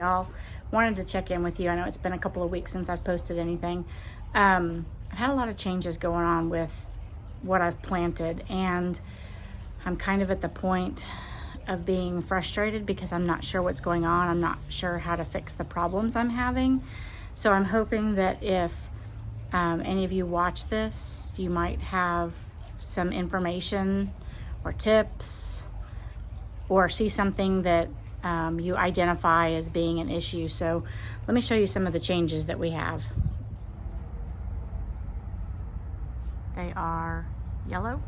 Y'all, wanted to check in with you. I know it's been a couple of weeks since I've posted anything. I've had a lot of changes going on with what I've planted, and I'm kind of at the point of being frustrated because I'm not sure what's going on. I'm not sure how to fix the problems I'm having. So I'm hoping that if any of you watch this, you might have some information or tips or see something that you identify as being an issue. So let me show you some of the changes that we have. They are yellow.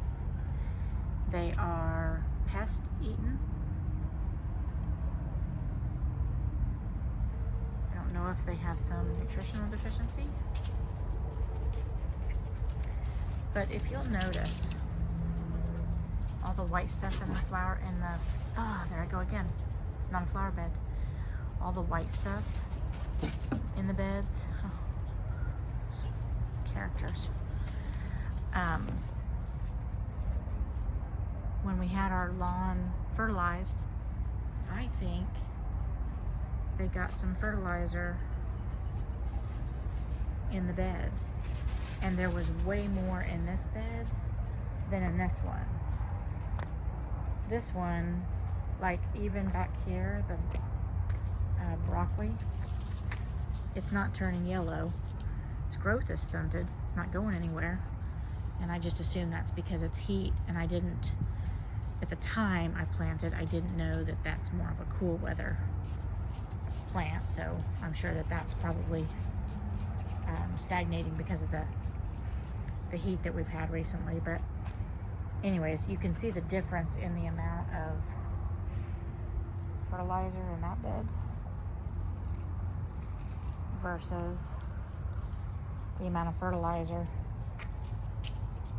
They are pest eaten. I don't know if they have some nutritional deficiency. But if you'll notice, all the white stuff in the flower, there I go again. It's not a flower bed. All the white stuff in the beds. Oh, characters. When we had our lawn fertilized, I think they got some fertilizer in the bed. And there was way more in this bed than in this one. This one, like even back here, the broccoli, it's not turning yellow. Its growth is stunted. It's not going anywhere. And I just assume that's because it's heat, and I didn't, at the time I planted, I didn't know that that's more of a cool weather plant. So I'm sure that that's probably stagnating because of the heat that we've had recently. But anyways, you can see the difference in the amount of fertilizer in that bed versus the amount of fertilizer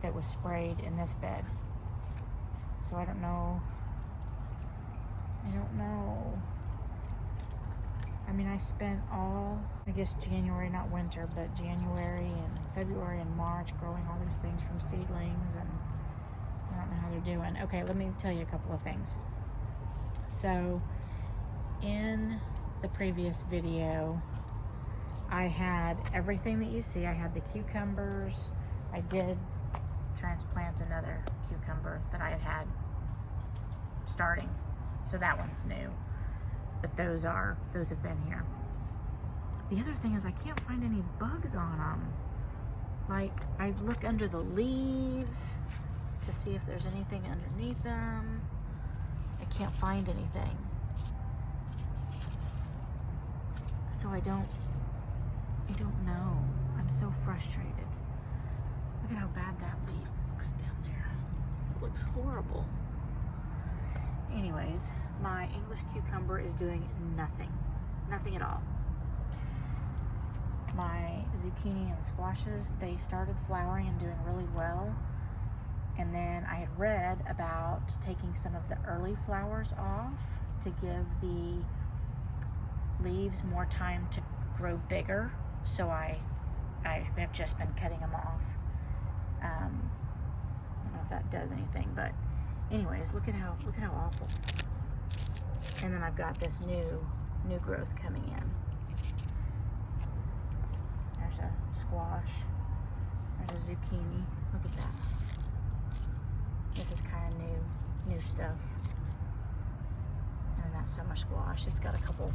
that was sprayed in this bed. So I don't know. I mean, I spent all, I guess January, not winter, but January and February and March growing all these things from seedlings, and I don't know how they're doing. Okay, let me tell you a couple of things. So in the previous video, I had everything that you see. I had the cucumbers. I did transplant another cucumber that I had starting. So that one's new. But those have been here. The other thing is I can't find any bugs on them. Like, I look under the leaves to see if there's anything underneath them. I can't find anything. So I don't know. I'm so frustrated. Look at how bad that leaf looks down there. It looks horrible. Anyways, my English cucumber is doing nothing. Nothing at all. My zucchini and squashes, they started flowering and doing really well. And then I had read about taking some of the early flowers off to give the leaves more time to grow bigger. So I have just been cutting them off. I don't know if that does anything, but anyways, look at how awful. And then I've got this new growth coming in. There's a squash. There's a zucchini. Look at that. This is kind of new stuff. And that summer squash, it's got a couple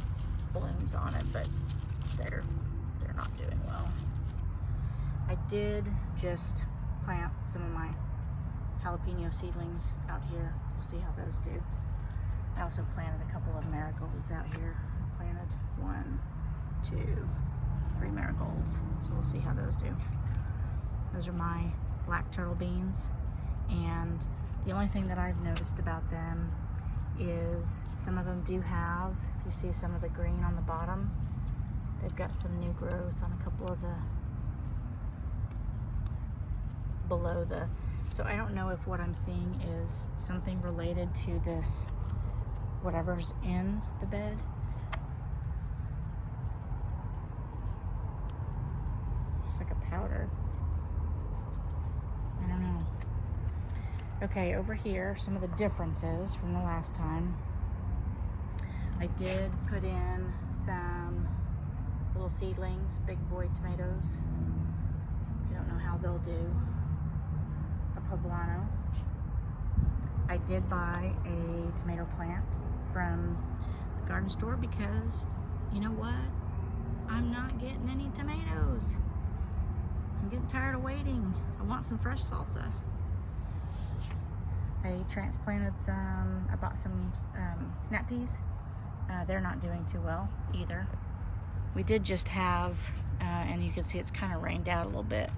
blooms on it, but they're not doing well. I did just plant some of my jalapeno seedlings out here. We'll see how those do. I also planted a couple of marigolds out here. I planted 1, 2, 3 marigolds. So we'll see how those do. Those are my black turtle beans. And the only thing that I've noticed about them is some of them do have, if you see some of the green on the bottom, they've got some new growth on a couple of the below the, so I don't know if what I'm seeing is something related to this, whatever's in the bed. It's like a powder. I don't know. Okay, over here, some of the differences from the last time. I did put in some little seedlings, big boy tomatoes. I don't know how they'll do. A poblano. I did buy a tomato plant from the garden store because, you know what? I'm not getting any tomatoes. I'm getting tired of waiting. I want some fresh salsa. I transplanted some, I bought some snap peas. They're not doing too well either. We did just have, and you can see it's kind of rained out a little bit.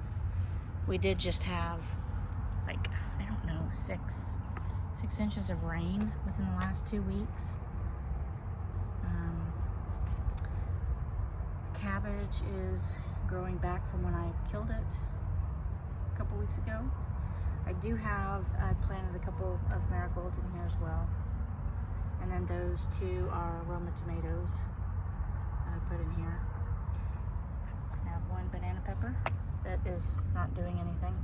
We did just have, like, I don't know, 6 inches of rain within the last 2 weeks. Cabbage is growing back from when I killed it a couple weeks ago. I do have, I planted a couple of marigolds in here as well. And then those 2 are Roma tomatoes that I put in here. I have 1 banana pepper that is not doing anything.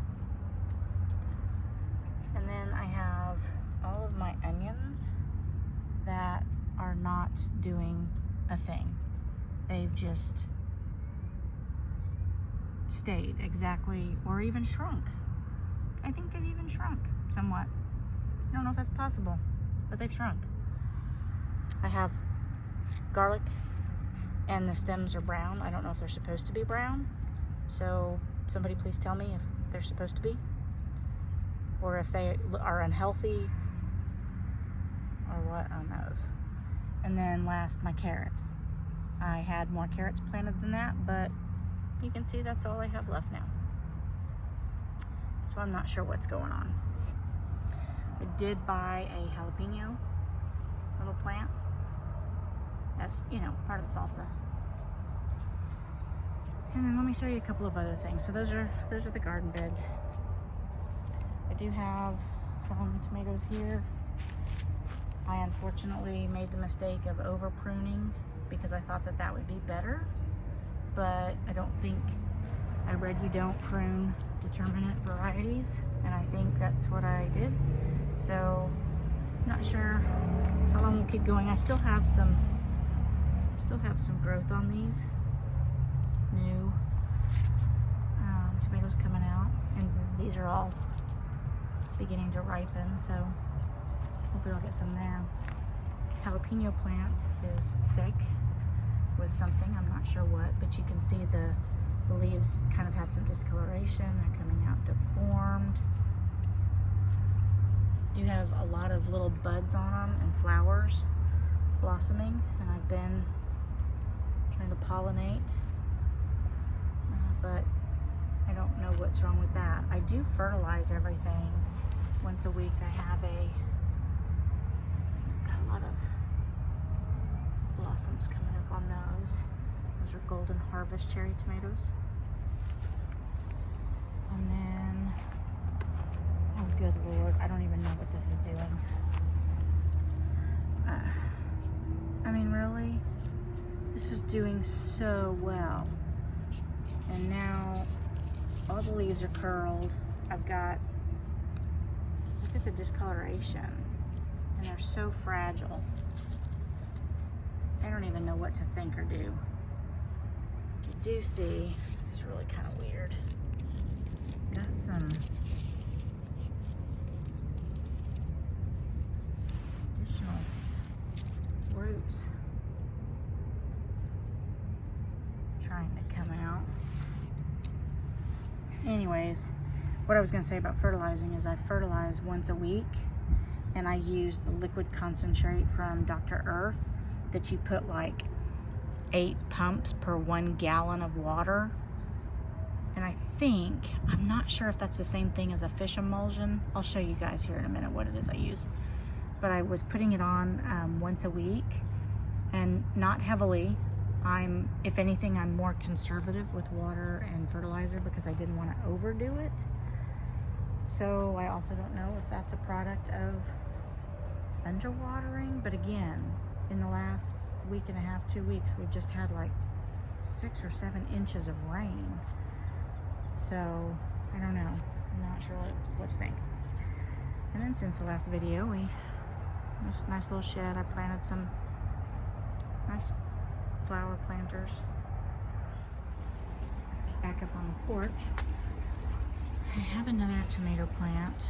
And then I have all of my onions that are not doing a thing. They've just stayed exactly, or even shrunk. I think they've even shrunk somewhat. I don't know if that's possible, but they've shrunk. I have garlic, and the stems are brown. I don't know if they're supposed to be brown, so somebody please tell me if they're supposed to be, or if they are unhealthy, or what on those. And then last, my carrots. I had more carrots planted than that, but you can see that's all I have left now. So I'm not sure what's going on. I did buy a jalapeno little plant. That's, you know, part of the salsa. And then let me show you a couple of other things. So those are the garden beds. I do have some tomatoes here. I unfortunately made the mistake of over pruning because I thought that would be better, but I don't think, I read you don't prune determinate varieties, and I think that's what I did. So not sure how long we'll keep going. I still have some growth on these new tomatoes coming out, and these are all beginning to ripen, so hopefully I'll get some there. Jalapeno plant is sick with something, I'm not sure what, but you can see the leaves kind of have some discoloration. They're coming out deformed. Do have a lot of little buds on them and flowers blossoming, and I've been trying to pollinate, but I don't know what's wrong with that. I do fertilize everything once a week. I have got a lot of blossoms coming up on those. Those are Golden Harvest cherry tomatoes. And then, oh good Lord, I don't even know what this is doing. I mean, really? This was doing so well. And now all the leaves are curled. I've got, look at the discoloration. And they're so fragile. I don't even know what to think or do. I do see, this is really kind of weird. Got some additional roots trying to come out. Anyways, what I was going to say about fertilizing is I fertilize once a week, and I use the liquid concentrate from Dr. Earth that you put like 8 pumps per 1 gallon of water. And I think, I'm not sure if that's the same thing as a fish emulsion. I'll show you guys here in a minute what it is I use. But I was putting it on once a week, and not heavily. If anything, I'm more conservative with water and fertilizer because I didn't want to overdo it. So I also don't know if that's a product of underwatering, but again, in the last week and a half, 2 weeks, we've just had like 6 or 7 inches of rain. So I don't know. I'm not sure what to think. And then since the last video, this nice little shed, I planted some Nice flower planters. Back up on the porch. I have another tomato plant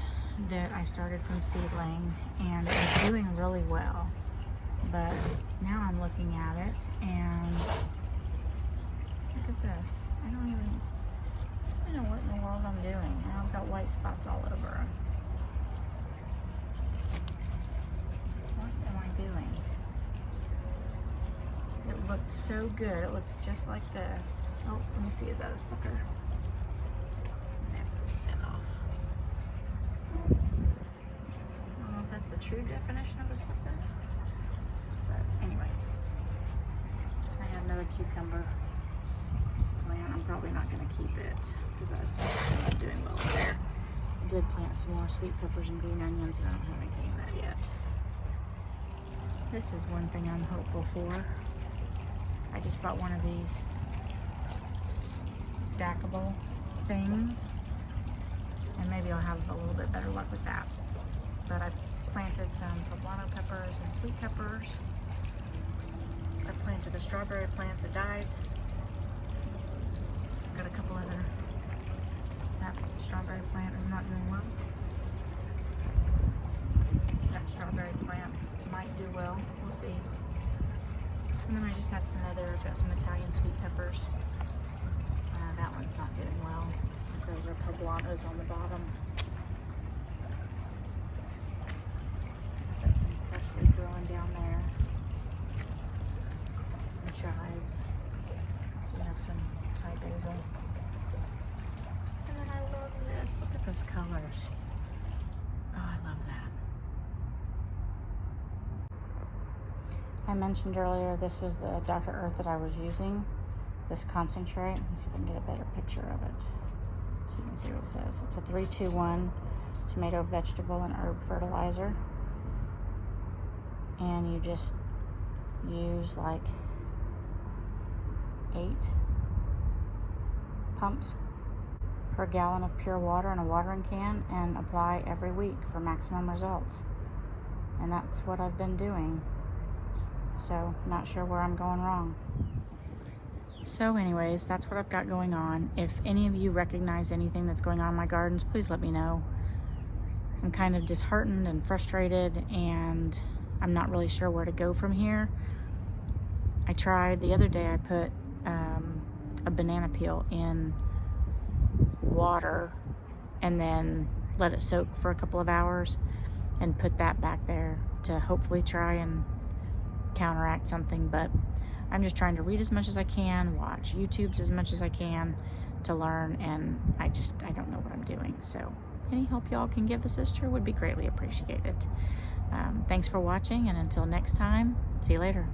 that I started from seedling and it's doing really well. But now I'm looking at it and look at this. I don't know what in the world I'm doing. Now I've got white spots all over them. What am I doing? It looked so good. It looked just like this. Oh, let me see. Is that a sucker? I have to take that off. I don't know if that's the true definition of a sucker. But anyways, I have another cucumber plant. I'm probably not going to keep it because I'm not doing well there. I did plant some more sweet peppers and green onions and I don't have anything in that yet. This is one thing I'm hopeful for. I just bought one of these stackable things and maybe I'll have a little bit better luck with that. But I planted some poblano peppers and sweet peppers. I planted a strawberry plant that died. I've got a couple other. That strawberry plant is not doing well. That strawberry plant might do well. We'll see. And then I just have some other, I've got some Italian sweet peppers. That one's not doing well. Those are poblanos on the bottom. I've got some parsley growing down there. Some chives. We have some Thai basil. And then I love this. Look at those colors. Oh, I love that. I mentioned earlier this was the Dr. Earth that I was using, this concentrate. Let me see if I can get a better picture of it so you can see what it says. It's a 3-2-1 tomato, vegetable, and herb fertilizer. And you just use like 8 pumps per gallon of pure water in a watering can and apply every week for maximum results. And that's what I've been doing. So, not sure where I'm going wrong. So anyways, that's what I've got going on. If any of you recognize anything that's going on in my gardens, please let me know. I'm kind of disheartened and frustrated and I'm not really sure where to go from here. I tried, the other day I put a banana peel in water and then let it soak for a couple of hours and put that back there to hopefully try and counteract something. But I'm just trying to read as much as I can, watch YouTubes as much as I can to learn, and I don't know what I'm doing. So any help y'all can give a sister would be greatly appreciated. Thanks for watching, and until next time, see you later.